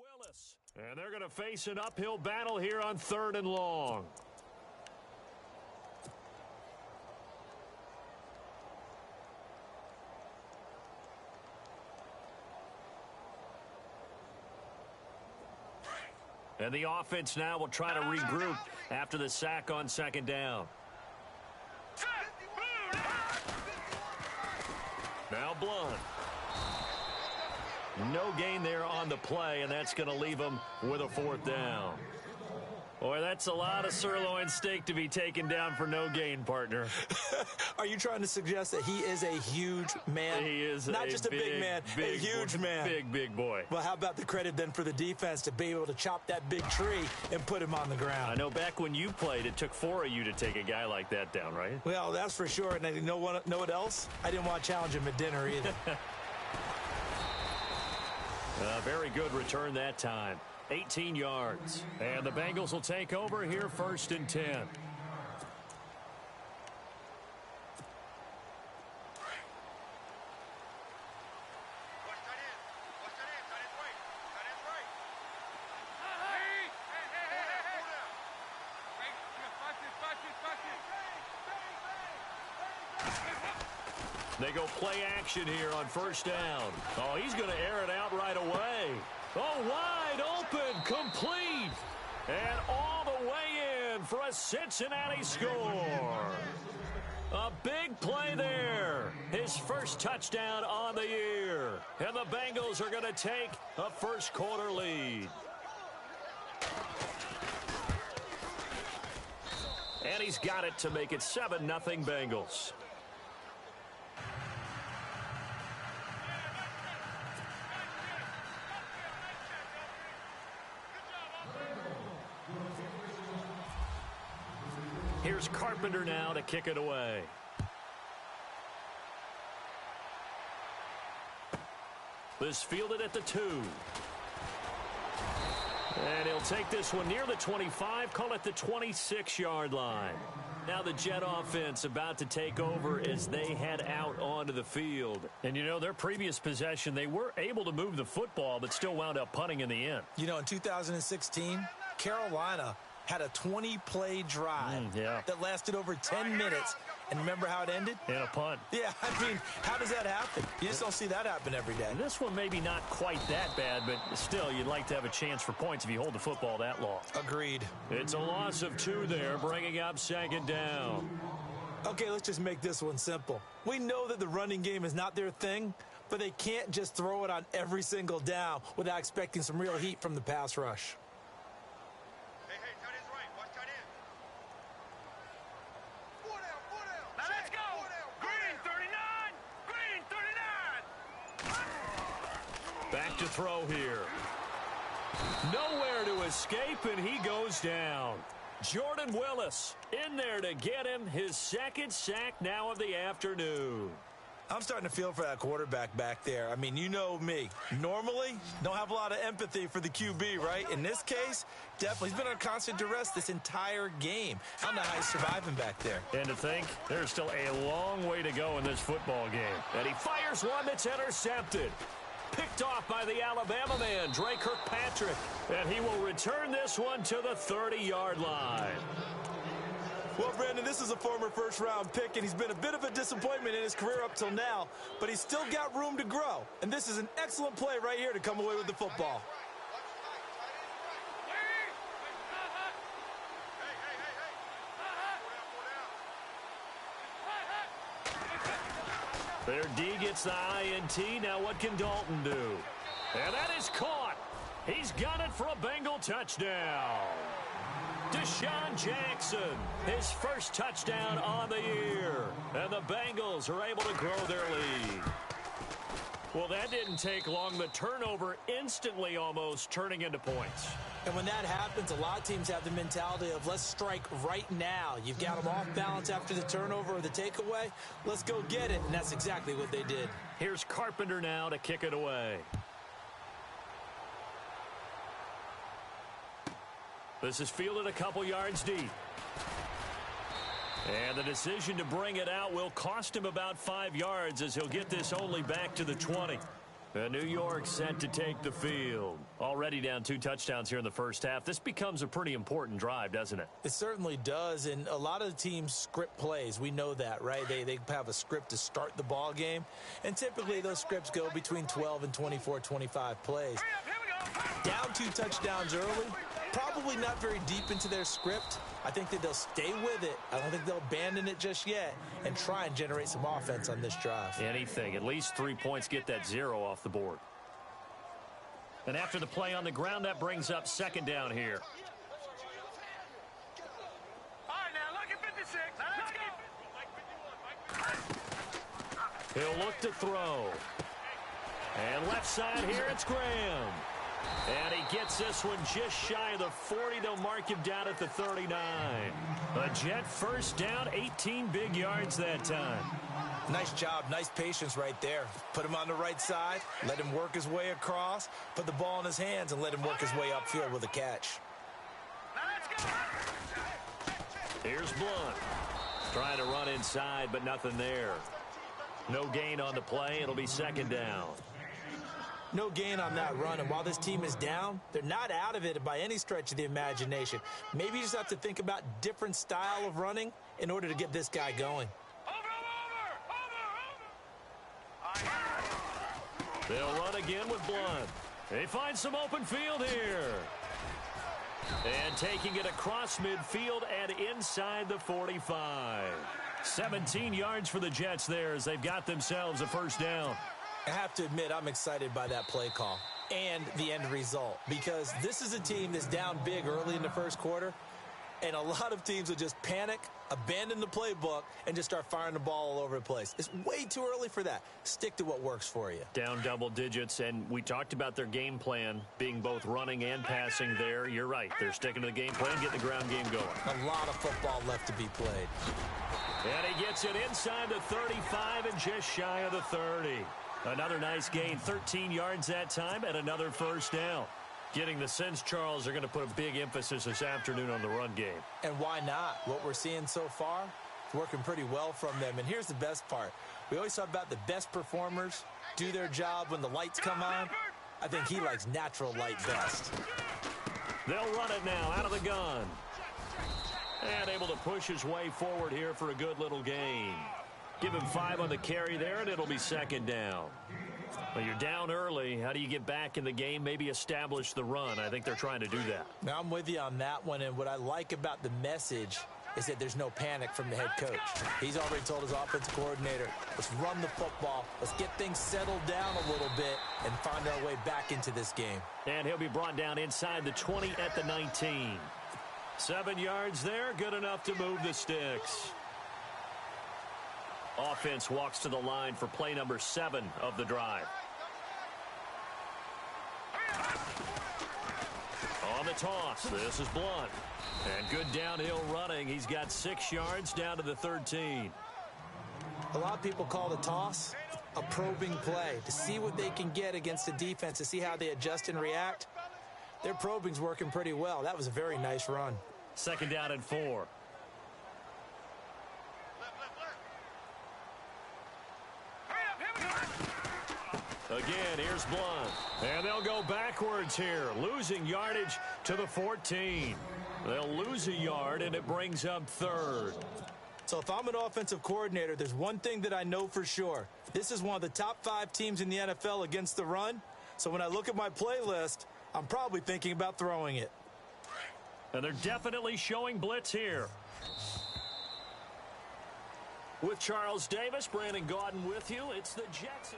Willis. And they're going to face an uphill battle here on 3rd and long. And the offense now will try to regroup after the sack on 2nd down. Now Blunt. No gain there on the play, and that's going to leave him with a 4th down. Boy, that's a lot of sirloin steak to be taken down for no gain, partner. Are you trying to suggest that he is a huge man? He is not just a big man, a huge man. Big boy. Well, how about the credit then for the defense to be able to chop that big tree and put him on the ground? I know back when you played, it took 4 of you to take a guy like that down, right? Well, that's for sure. And you know what else? I didn't want to challenge him at dinner either. Very good return that time. 18 yards. And the Bengals will take over here 1st and 10. They go play action here on 1st down. Oh, he's going to air it out right away. Oh, wide open, complete. And all the way in for a Cincinnati score. A big play there. His first touchdown on the year. And the Bengals are going to take a 1st quarter lead. And he's got it to make it 7-0 Bengals. Here's Carpenter now to kick it away. This fielded at the 2. And he'll take this one near the 25, call it the 26-yard line. Now the Jet offense about to take over as they head out onto the field. And, you know, their previous possession, they were able to move the football but still wound up punting in the end. You know, in 2016, Carolina had a 20-play drive that lasted over 10 minutes. And remember how it ended? In a punt. Yeah, I mean, how does that happen? You just don't see that happen every day. And this one maybe not quite that bad, but still, you'd like to have a chance for points if you hold the football that long. Agreed. It's a loss of 2 there, bringing up 2nd down. Okay, let's just make this one simple. We know that the running game is not their thing, but they can't just throw it on every single down without expecting some real heat from the pass rush. Back to throw here. Nowhere to escape, and he goes down. Jordan Willis in there to get him his 2nd sack now of the afternoon. I'm starting to feel for that quarterback back there. I mean, you know me. Normally, don't have a lot of empathy for the QB, right? In this case, definitely. He's been under constant duress this entire game. I don't know how he's surviving back there. And to think, there's still a long way to go in this football game. And he fires one that's intercepted. Picked off by the Alabama man, Dre Kirkpatrick. And he will return this one to the 30-yard line. Well, Brandon, this is a former first-round pick, and he's been a bit of a disappointment in his career up till now, but he's still got room to grow. And this is an excellent play right here to come away with the football. Their D gets the INT. Now what can Dalton do? And that is caught. He's got it for a Bengal touchdown. Deshaun Jackson, his first touchdown on the year. And the Bengals are able to grow their lead. Well, that didn't take long. The turnover instantly almost turning into points. And when that happens, a lot of teams have the mentality of let's strike right now. You've got them off balance after the turnover or the takeaway. Let's go get it. And that's exactly what they did. Here's Carpenter now to kick it away. This is fielded a couple yards deep. And the decision to bring it out will cost him about 5 yards as he'll get this only back to the 20. New York set to take the field. Already down 2 touchdowns here in the first half. This becomes a pretty important drive, doesn't it? It certainly does, and a lot of the teams script plays. We know that, right? They have a script to start the ball game, and typically those scripts go between 12 and 24, 25 plays. Down 2 touchdowns early, probably not very deep into their script. I think that they'll stay with it. I don't think they'll abandon it just yet and try and generate some offense on this drive. Anything. At least 3 points, get that 0 off the board. And after the play on the ground, that brings up second down here. All right, now look at 56. Let's go. He'll look to throw. And left side here, it's Graham. And he gets this one just shy of the 40. They'll mark him down at the 39. A Jet first down, 18 big yards that time. Nice job, nice patience right there. Put him on the right side, let him work his way across, put the ball in his hands, and let him work his way upfield with a catch. Now let's go. Here's Blunt. Trying to run inside, but nothing there. No gain on the play. It'll be second down. No gain on that run, and while this team is down, they're not out of it by any stretch of the imagination. Maybe you just have to think about different style of running in order to get this guy going. They'll run again with Blunt. They find some open field here. And taking it across midfield and inside the 45. 17 yards for the Jets there as they've got themselves a first down. I have to admit, I'm excited by that play call and the end result because this is a team that's down big early in the first quarter, and a lot of teams will just panic, abandon the playbook, and just start firing the ball all over the place. It's way too early for that. Stick to what works for you. Down double digits, and we talked about their game plan being both running and passing there. You're right. They're sticking to the game plan, getting the ground game going. A lot of football left to be played. And he gets it inside the 35 and just shy of the 30. Another nice gain, 13 yards that time, and another first down. Getting the sense, Charles, they're going to put a big emphasis this afternoon on the run game. And why not? What we're seeing so far is working pretty well from them. And here's the best part. We always talk about the best performers do their job when the lights come on. I think he likes natural light best. They'll run it now out of the gun. And able to push his way forward here for a good little gain. Give him 5 on the carry there, and it'll be second down. Well, you're down early. How do you get back in the game? Maybe establish the run. I think they're trying to do that. Now, I'm with you on that one, and what I like about the message is that there's no panic from the head coach. He's already told his offensive coordinator, let's run the football, let's get things settled down a little bit and find our way back into this game. And he'll be brought down inside the 20 at the 19. 7 yards there, good enough to move the sticks. Offense walks to the line for play number 7 of the drive. On the toss, this is Blunt. And good downhill running. He's got 6 yards down to the 13. A lot of people call the toss a probing play to see what they can get against the defense, to see how they adjust and react. Their probing's working pretty well. That was a very nice run. Second down and 4. Again, here's Blunt. And they'll go backwards here, losing yardage to the 14. They'll lose a yard, and it brings up third. So if I'm an offensive coordinator, there's one thing that I know for sure. This is one of the top 5 teams in the NFL against the run. So when I look at my playlist, I'm probably thinking about throwing it. And they're definitely showing blitz here. With Charles Davis, Brandon Gaudin with you. It's the Jets.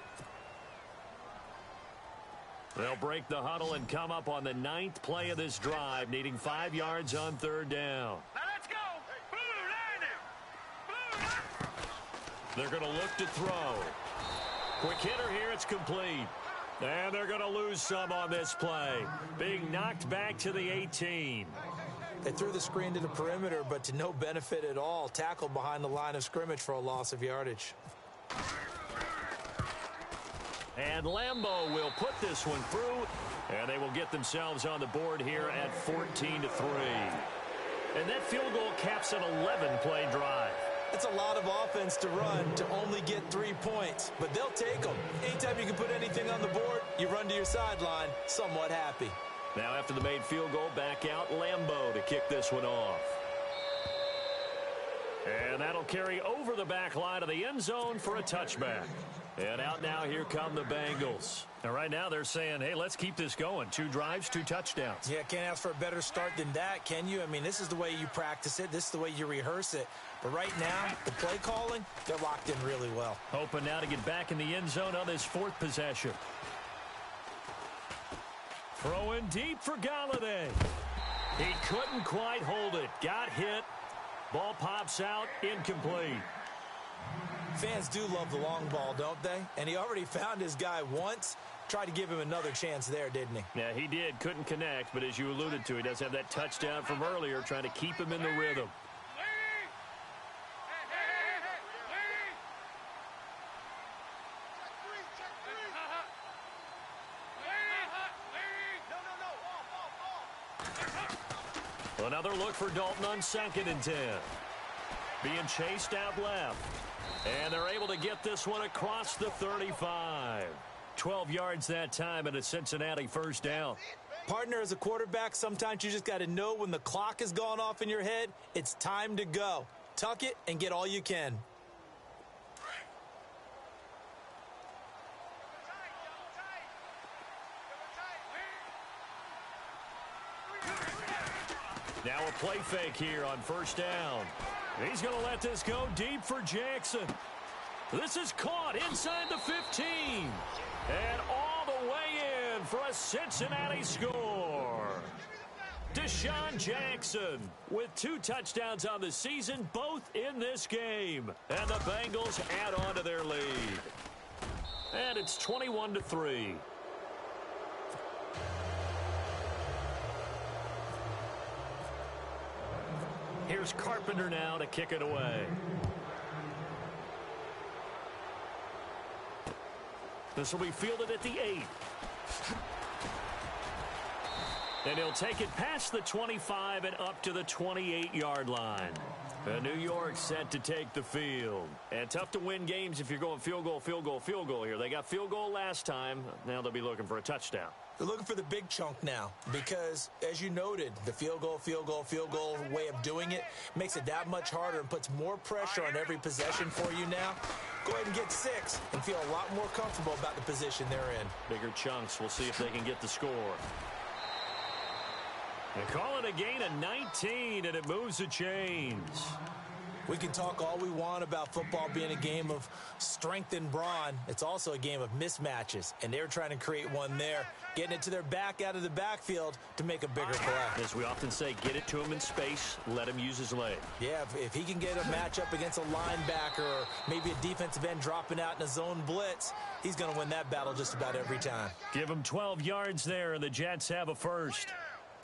They'll break the huddle and come up on the 9th play of this drive, needing 5 yards on third down. Now let's go. They're going to look to throw. Quick hitter here, it's complete. And they're going to lose some on this play. Being knocked back to the 18. They threw the screen to the perimeter, but to no benefit at all. Tackled behind the line of scrimmage for a loss of yardage. And Lambeau will put this one through, and they will get themselves on the board here at 14-3. And that field goal caps an 11-play drive. It's a lot of offense offense to run to only get 3 points, but they'll take them. Anytime you can put anything on the board, you run to your sideline somewhat happy. Now after the made field goal, back out Lambeau to kick this one off. And that'll carry over the back line of the end zone for a touchback. And out now, here come the Bengals. And right now they're saying, hey, let's keep this going. 2 drives, 2 touchdowns. Yeah, can't ask for a better start than that, can you? I mean, this is the way you practice it. This is the way you rehearse it. But right now, the play calling, they're locked in really well. Hoping now to get back in the end zone on this 4th possession. Throwing deep for Galladay. He couldn't quite hold it. Got hit. Ball pops out, incomplete. Fans do love the long ball, don't they? And he already found his guy once. Tried to give him another chance there, didn't he? Yeah, he did. Couldn't connect, but as you alluded to, he does have that touchdown from earlier, trying to keep him in the rhythm. Another look for Dalton on 2nd and 10. Being chased out left. And they're able to get this one across the 35. 12 yards that time and a Cincinnati first down. Partner, as a quarterback, sometimes you just got to know when the clock has gone off in your head, it's time to go. Tuck it and get all you can. Now a play fake here on first down. He's going to let this go deep for Jackson. This is caught inside the 15. And all the way in for a Cincinnati score. Deshaun Jackson with 2 touchdowns on the season, both in this game. And the Bengals add on to their lead. And it's 21-3. Here's Carpenter now to kick it away. This will be fielded at the 8. And he'll take it past the 25 and up to the 28-yard line. New York set to take the field. And tough to win games if you're going field goal, field goal, field goal here. They got field goal last time. Now they'll be looking for a touchdown. They're looking for the big chunk now because, as you noted, the field goal way of doing it makes it that much harder and puts more pressure on every possession for you now. Go ahead and get 6 and feel a lot more comfortable about the position they're in. Bigger chunks. We'll see if they can get the score. They call it a gain of 19, and it moves the chains. We can talk all we want about football being a game of strength and brawn. It's also a game of mismatches, and they're trying to create one there, getting it to their back out of the backfield to make a bigger play. As we often say, get it to him in space, let him use his leg. Yeah, if he can get a matchup against a linebacker or maybe a defensive end dropping out in a zone blitz, he's going to win that battle just about every time. Give him 12 yards there, and the Jets have a first.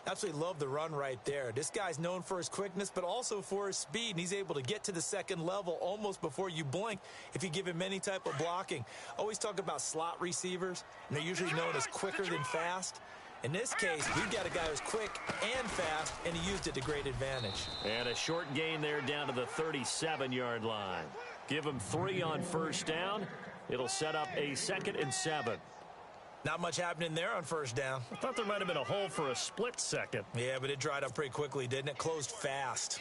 Absolutely love the run right there. This guy's known for his quickness, but also for his speed, and he's able to get to the second level almost before you blink if you give him any type of blocking. Always talk about slot receivers, and they're usually known as quicker than fast. In this case, we've got a guy who's quick and fast, and he used it to great advantage. And a short gain there down to the 37-yard line. Give him 3 on first down. It'll set up a 2nd and 7. Not much happening there on first down. I thought there might have been a hole for a split second. Yeah, but it dried up pretty quickly, didn't it? Closed fast.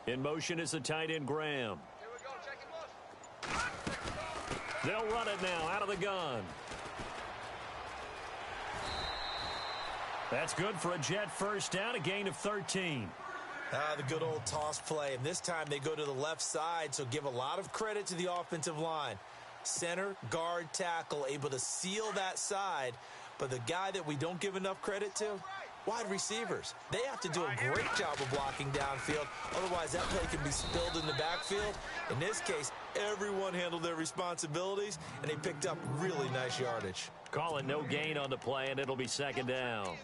In motion is the tight end, Graham. They'll run it now out of the gun. That's good for a Jet first down, a gain of 13. The good old toss play. And this time they go to the left side, so give a lot of credit to the offensive line. Center, guard, tackle, able to seal that side. But the guy that we don't give enough credit to, wide receivers. They have to do a great job of blocking downfield. Otherwise, that play can be spilled in the backfield. In this case, everyone handled their responsibilities, and they picked up really nice yardage. Call it no gain on the play, and it'll be 2nd down.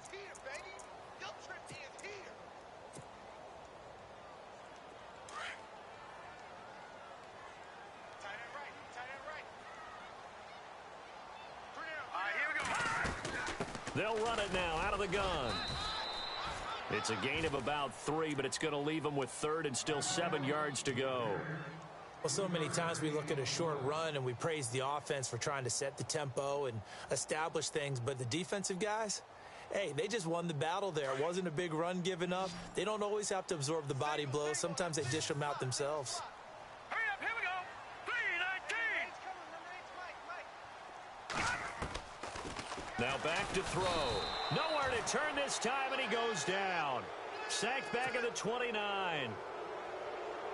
They'll run it now out of the gun. It's a gain of about 3, but it's going to leave them with third and still 7 yards to go. Well, so many times we look at a short run and we praise the offense for trying to set the tempo and establish things, but the defensive guys, hey, they just won the battle there. It wasn't a big run given up. They don't always have to absorb the body blows. Sometimes they dish them out themselves. Hurry up, here we go. 3-19. Now back to throw. Nowhere to turn this time, and he goes down. Sacked back at the 29.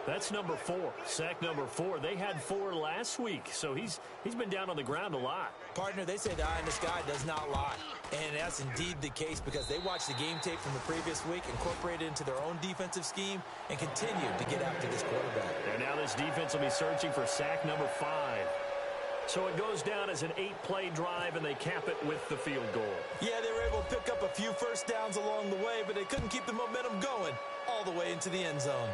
That's number 4. Sack number 4. They had 4 last week, so he's been down on the ground a lot. Partner, they say the eye in the sky does not lie. And that's indeed the case because they watched the game tape from the previous week, incorporated it into their own defensive scheme, and continued to get after this quarterback. And now this defense will be searching for sack number 5. So it goes down as an 8-play drive, and they cap it with the field goal. Yeah, they were able to pick up a few first downs along the way, but they couldn't keep the momentum going all the way into the end zone.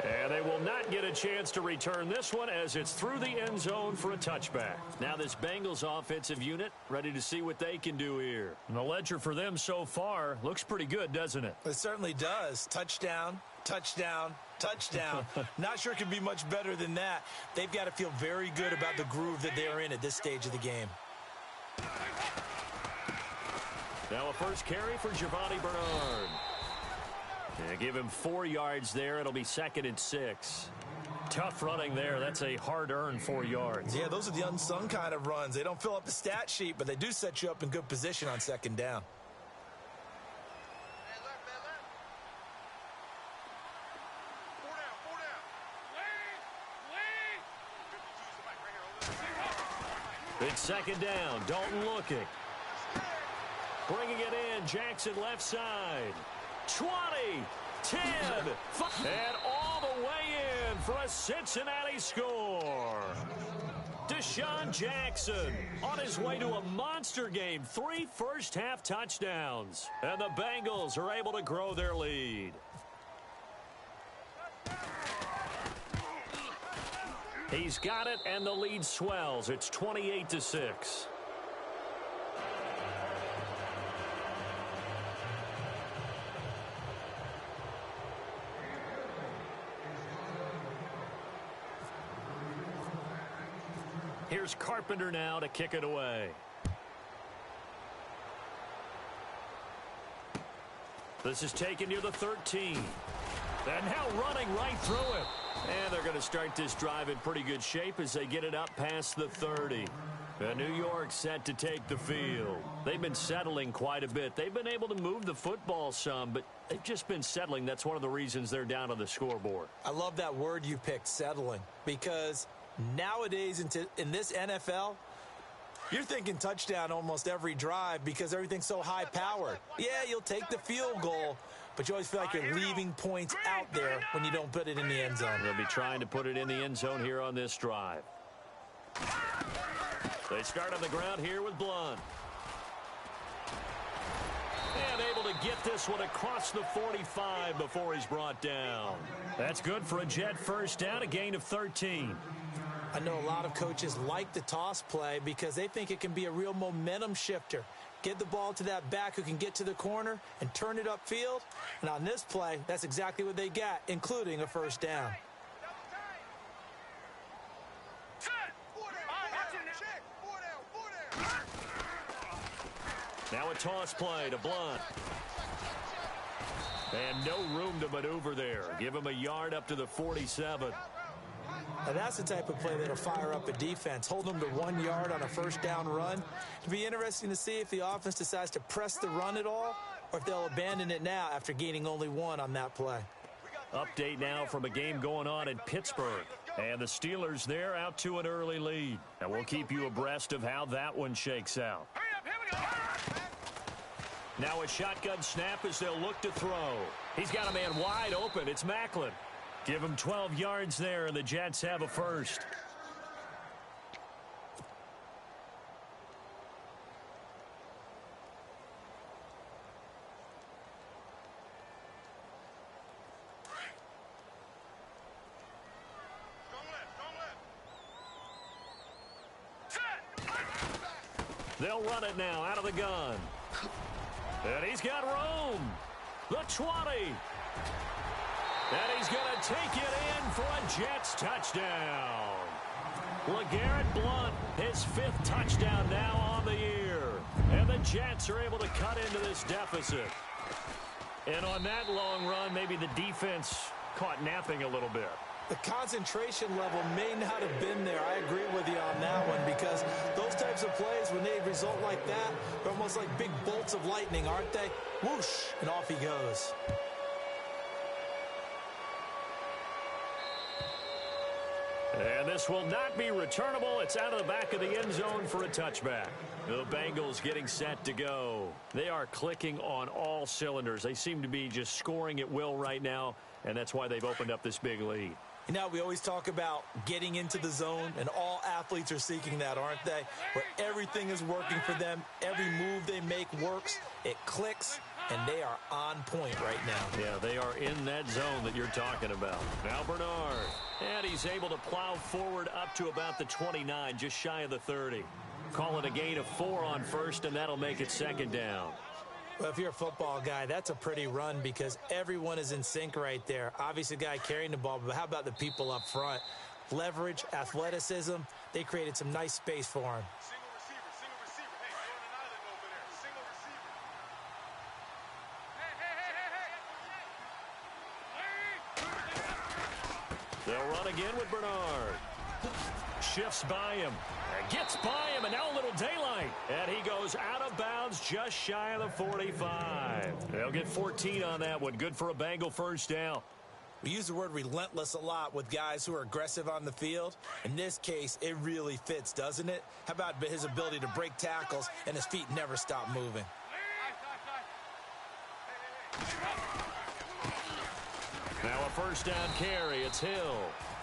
And they will not get a chance to return this one as it's through the end zone for a touchback. Now this Bengals offensive unit ready to see what they can do here. And the ledger for them so far looks pretty good, doesn't it? It certainly does. Touchdown, touchdown, touchdown. Not sure it can be much better than that. They've got to feel very good about the groove that they are in at this stage of the game. Now a first carry for Giovanni Bernard. Yeah, give him 4 yards there. It'll be 2nd and 6. Tough running there. That's a hard-earned 4 yards. Yeah, those are the unsung kind of runs. They don't fill up the stat sheet, but they do set you up in good position on 2nd down. It's 2nd down. Dalton looking. Bringing it in. Jackson left side. 20, 10, 5, and all the way in for a Cincinnati score. Deshaun Jackson on his way to a monster game. 3 first-half touchdowns. And the Bengals are able to grow their lead. He's got it, and the lead swells. It's 28-6. Here's Carpenter now to kick it away. This is taken near the 13. And now running right through it. And they're going to start this drive in pretty good shape as they get it up past the 30. And New York set to take the field. They've been settling quite a bit. They've been able to move the football some, but they've just been settling. That's one of the reasons they're down on the scoreboard. I love that word you picked, settling, because nowadays in this NFL, you're thinking touchdown almost every drive because everything's so high-powered. Yeah, you'll take the field goal, but you always feel like you're leaving points out there when you don't put it in the end zone. They'll be trying to put it in the end zone here on this drive. They start on the ground here with Blunt. And able to get this one across the 45 before he's brought down. That's good for a Jet first down, a gain of 13. I know a lot of coaches like the toss play because they think it can be a real momentum shifter. Get the ball to that back who can get to the corner and turn it upfield. And on this play, that's exactly what they got, including a first down. Now a toss play to Blunt. And no room to maneuver there. Give him a yard up to the 47. Now that's the type of play that'll fire up a defense. Hold them to 1 yard on a first down run. It'll be interesting to see if the offense decides to press the run at all or if they'll abandon it now after gaining only 1 on that play. Update now from a game going on in Pittsburgh. And the Steelers there out to an early lead. And we'll keep you abreast of how that one shakes out. Now a shotgun snap as they'll look to throw. He's got a man wide open. It's Maclin. Give him 12 yards there, and the Jets have a first. They'll run it now out of the gun. And he's got room. The 20. And he's going to take it in for a Jets touchdown. LeGarrette Blount, his 5th touchdown now on the year. And the Jets are able to cut into this deficit. And on that long run, maybe the defense caught napping a little bit. The concentration level may not have been there. I agree with you on that one, because those types of plays, when they result like that, they're almost like big bolts of lightning, aren't they? Whoosh, and off he goes. And this will not be returnable. It's out of the back of the end zone for a touchback. The Bengals getting set to go. They are clicking on all cylinders. They seem to be just scoring at will right now, and that's why they've opened up this big lead. You know, we always talk about getting into the zone, and all athletes are seeking that, aren't they? Where everything is working for them. Every move they make works. It clicks, and they are on point right now. Yeah, they are in that zone that you're talking about. Now Bernard. And he's able to plow forward up to about the 29, just shy of the 30. Call it a gain of 4 on first, and that'll make it 2nd down. Well, if you're a football guy, that's a pretty run, because everyone is in sync right there. Obviously, the guy carrying the ball, but how about the people up front? Leverage, athleticism, they created some nice space for him. Single receiver. Hey, you're on an island over there. Single receiver. Hey. They'll run again with Bernard. Shifts by him. Gets by him, and now a little daylight. And he goes out of bounds just shy of the 45. They'll get 14 on that one. Good for a Bengal first down. We use the word relentless a lot with guys who are aggressive on the field. In this case, it really fits, doesn't it? How about his ability to break tackles and his feet never stop moving? Now a first down carry. It's Hill.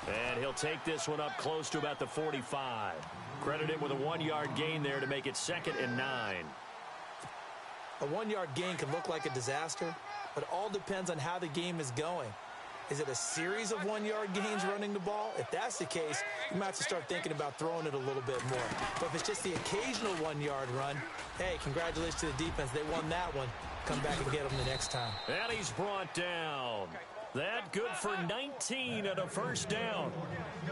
And he'll take this one up close to about the 45. Credit him with a 1-yard gain there to make it 2nd and 9. A 1-yard gain can look like a disaster, but it all depends on how the game is going. Is it a series of 1-yard gains running the ball? If that's the case, you might have to start thinking about throwing it a little bit more. But if it's just the occasional 1-yard run, hey, congratulations to the defense. They won that one. Come back and get them the next time. And he's brought down. That good for 19 and a first down.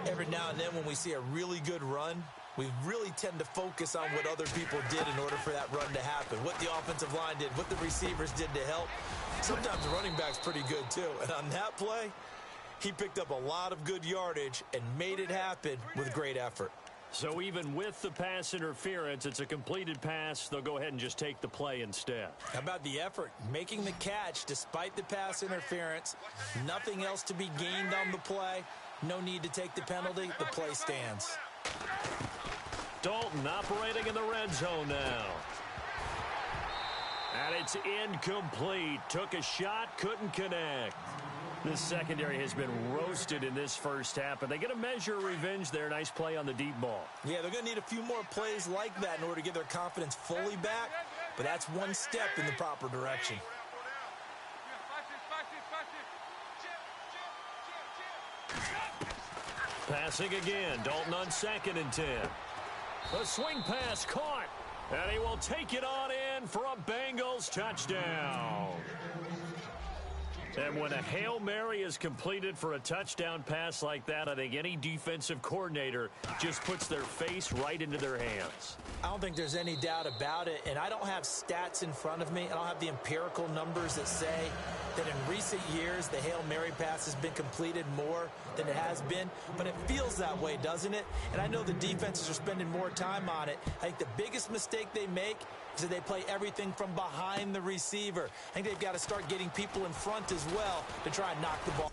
Every now and then when we see a really good run, we really tend to focus on what other people did in order for that run to happen. What the offensive line did, what the receivers did to help. Sometimes the running back's pretty good too. And on that play, he picked up a lot of good yardage and made it happen with great effort. So even with the pass interference, it's a completed pass. They'll go ahead and just take the play instead. How about the effort? Making the catch despite the pass interference. Nothing else to be gained on the play. No need to take the penalty. The play stands. Dalton operating in the red zone now. And it's incomplete. Took a shot, couldn't connect. This secondary has been roasted in this first half, but they get a measure of revenge there. Nice play on the deep ball. Yeah, they're going to need a few more plays like that in order to get their confidence fully back, but that's one step in the proper direction. Passing again. Dalton on 2nd and 10. A swing pass caught, and he will take it on in for a Bengals touchdown. And when a Hail Mary is completed for a touchdown pass like that, I think any defensive coordinator just puts their face right into their hands. I don't think there's any doubt about it, and I don't have stats in front of me. I don't have the empirical numbers that say that in recent years the Hail Mary pass has been completed more than it has been, but it feels that way, doesn't it? And I know the defenses are spending more time on it. I think the biggest mistake they make is that they play everything from behind the receiver. I think they've got to start getting people in front as well to try and knock the ball.